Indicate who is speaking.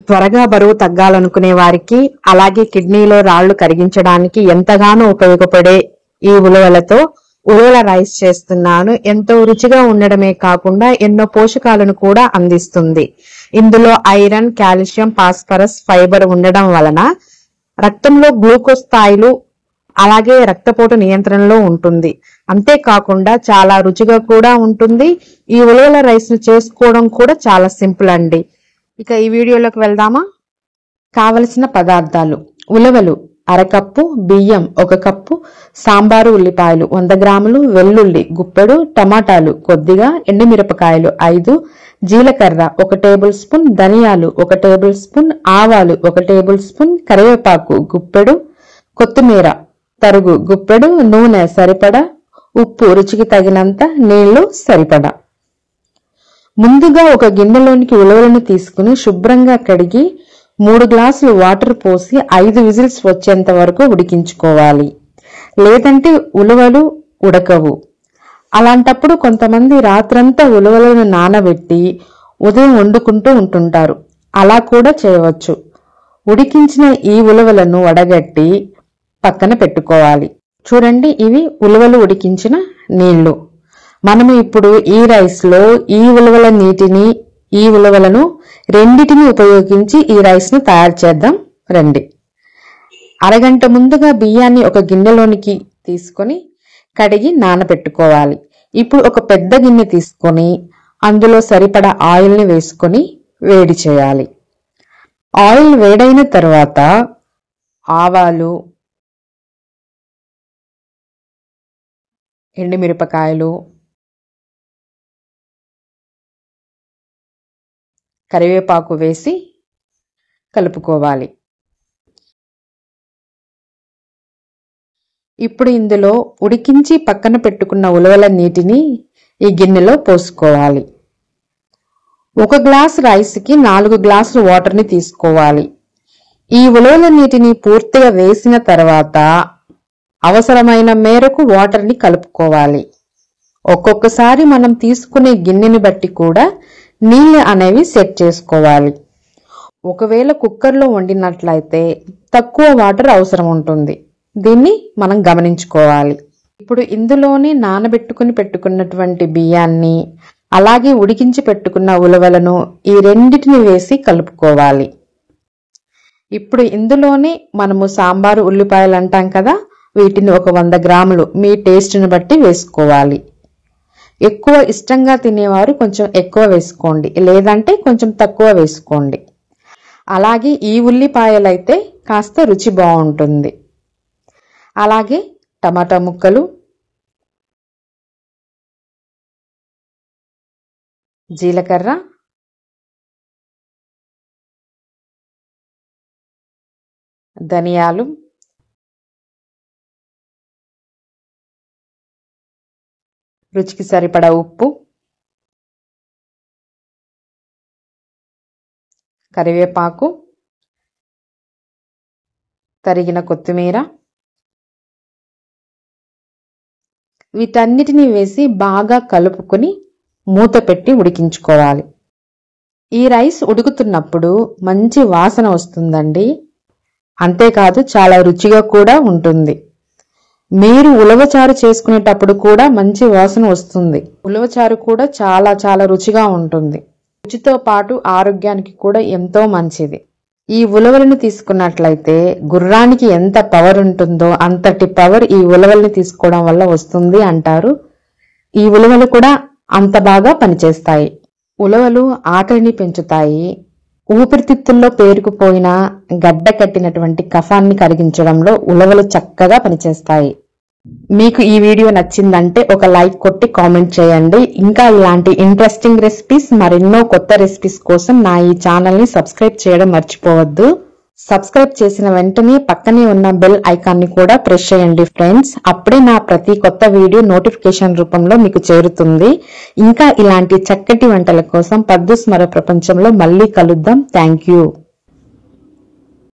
Speaker 1: త్వరగా బరువు తగ్గాలనుకునే వారికి అలాగే కిడ్నీలో రాళ్లు కరిగించడానికి ఎంతగానో ఉపయోగపడే ఈ ఉలవలతో ఉలవల రైస్ చేస్తున్నాను. ఎంతో రుచిగా ఉండడమే కాకుండా ఎన్నో పోషకాలను కూడా అందిస్తుంది. ఇందులో ఐరన్, కాల్షియం, ఫాస్ఫరస్, ఫైబర్ ఉండడం వలన రక్తంలో గ్లూకోజ్ స్థాయిలు అలాగే రక్తపోటు నియంత్రణలో ఉంటుంది. అంతేకాకుండా చాలా రుచిగా కూడా ఉంటుంది. ఈ ఉలవల రైస్ ను చేసుకోవడం కూడా చాలా సింపుల్ అండి. ఇక ఈ వీడియోలోకి వెళ్దామా? కావలసిన పదార్థాలు: ఉలవలు అరకప్పు, బియ్యం 1 కప్పు, సాంబారు ఉల్లిపాయలు 100 గ్రాములు, వెల్లుల్లి గుప్పెడు, టమాటాలు కొద్దిగా, ఎండుమిరపకాయలు 5, జీలకర్ర 1 టేబుల్ స్పూన్, ధనియాలు 1 టేబుల్ స్పూన్, ఆవాలు 1 టేబుల్ స్పూన్, కరివేపాకు గుప్పెడు, కొత్తిమీర తరుగు గుప్పెడు, నూనె సరిపడా, ఉప్పు రుచికి తగినంత, నీళ్లు సరిపడా. ముందుగా ఒక గిన్నెలోనికి ఉలవలను తీసుకుని శుభ్రంగా కడిగి 3 గ్లాసులు వాటర్ పోసి 5 విజిల్స్ వచ్చేంత వరకు ఉడికించుకోవాలి. లేదంటే ఉలవలు ఉడకవు. అలాంటప్పుడు కొంతమంది రాత్రంతా ఉలవలను నానబెట్టి ఉదయం వండుకుంటూ ఉంటుంటారు. అలా కూడా చేయవచ్చు. ఉడికించిన ఈ ఉలవలను వడగట్టి పక్కన పెట్టుకోవాలి. చూడండి, ఇవి ఉలవలు ఉడికించిన నీళ్లు. మనము ఇప్పుడు ఈ రైస్ లో ఈ ఉలవల నీటిని, ఈ ఉలవలను రెండిటిని ఉపయోగించి ఈ రైస్ ను తయారు చేద్దాం రండి. అరగంట ముందుగా బియ్యాన్ని ఒక గిన్నెలోనికి తీసుకొని కడిగి నానబెట్టుకోవాలి. ఇప్పుడు ఒక పెద్ద గిన్నె తీసుకొని అందులో సరిపడా ఆయిల్ ని వేసుకొని వేడి చేయాలి. ఆయిల్ వేడైన తర్వాత ఆవాలు, ఎండుమిరపకాయలు, కరివేపాకు వేసి కలుపుకోవాలి. ఇప్పుడు ఇందులో ఉడికించి పక్కన పెట్టుకున్న ఉలవల నీటిని ఈ గిన్నెలో పోసుకోవాలి. 1 గ్లాస్ రైస్కి 4 గ్లాసుల వాటర్ని తీసుకోవాలి. ఈ ఉలవల నీటిని పూర్తిగా వేసిన తర్వాత అవసరమైన మేరకు వాటర్ని కలుపుకోవాలి. ఒక్కొక్కసారి మనం తీసుకునే గిన్నెని బట్టి కూడా నీళ్లు అనేవి సెట్ చేసుకోవాలి. ఒకవేళ కుక్కర్లో వండినట్లయితే తక్కువ వాటర్ అవసరం ఉంటుంది. దీన్ని మనం గమనించుకోవాలి. ఇప్పుడు ఇందులోనే నానబెట్టుకుని పెట్టుకున్నటువంటి బియ్యాన్ని అలాగే ఉడికించి పెట్టుకున్న ఉలవలను ఈ రెండిటిని వేసి కలుపుకోవాలి. ఇప్పుడు ఇందులోనే మనము సాంబారు ఉల్లిపాయలు అంటాం కదా, వీటిని ఒక 100 గ్రాములు మీ టేస్ట్ని బట్టి వేసుకోవాలి. ఎక్కువ ఇష్టంగా తినేవారు కొంచెం ఎక్కువ వేసుకోండి, లేదంటే కొంచెం తక్కువ వేసుకోండి. అలాగే ఈ ఉల్లిపాయలైతే కాస్త రుచి బాగుంటుంది. అలాగే టమాటా ముక్కలు, జీలకర్ర, ధనియాలు, రుచికి సరిపడా ఉప్పు, కరివేపాకు, తరిగిన కొత్తిమీర, వీటన్నిటిని వేసి బాగా కలుపుకొని మూత పెట్టి ఉడికించుకోవాలి. ఈ రైస్ ఉడుకుతున్నప్పుడు మంచి వాసన వస్తుందండి. అంతేకాదు చాలా రుచిగా కూడా ఉంటుంది. మీరు ఉలవచారు చేసుకునేటప్పుడు కూడా మంచి వాసన వస్తుంది. ఉలవచారు కూడా చాలా చాలా రుచిగా ఉంటుంది. రుచితో పాటు ఆరోగ్యానికి కూడా ఎంతో మంచిది. ఈ ఉలవలను తీసుకున్నట్లయితే గుర్రానికి ఎంత పవర్ ఉంటుందో అంతటి పవర్ ఈ ఉలవల్ని తీసుకోవడం వల్ల వస్తుంది అంటారు. ఈ ఉలవలు కూడా అంత బాగా పనిచేస్తాయి. ఉలవలు ఆకలిని పెంచుతాయి. ఊపిరితిత్తుల్లో పేరుకుపోయిన గడ్డ కట్టినటువంటి కఫాన్ని కరిగించడంలో ఉలవలు చక్కగా పనిచేస్తాయి. మీకు ఈ వీడియో నచ్చిందంటే ఒక లైక్ కొట్టి కామెంట్ చేయండి. ఇంకా ఇలాంటి ఇంట్రెస్టింగ్ రెసిపీస్, మరెన్నో కొత్త రెసిపీస్ కోసం నా ఈ ఛానల్ ని సబ్స్క్రైబ్ చేయడం మర్చిపోవద్దు. సబ్స్క్రైబ్ చేసిన వెంటనే పక్కనే ఉన్న బెల్ ఐకాన్ ని కూడా ప్రెస్ చేయండి ఫ్రెండ్స్. అప్పుడే నా ప్రతి కొత్త వీడియో నోటిఫికేషన్ రూపంలో మీకు చేరుతుంది. ఇంకా ఇలాంటి చక్కటి వంటల కోసం పద్దూస్ మరో ప్రపంచంలో మళ్ళీ కలుద్దాం. Thank you.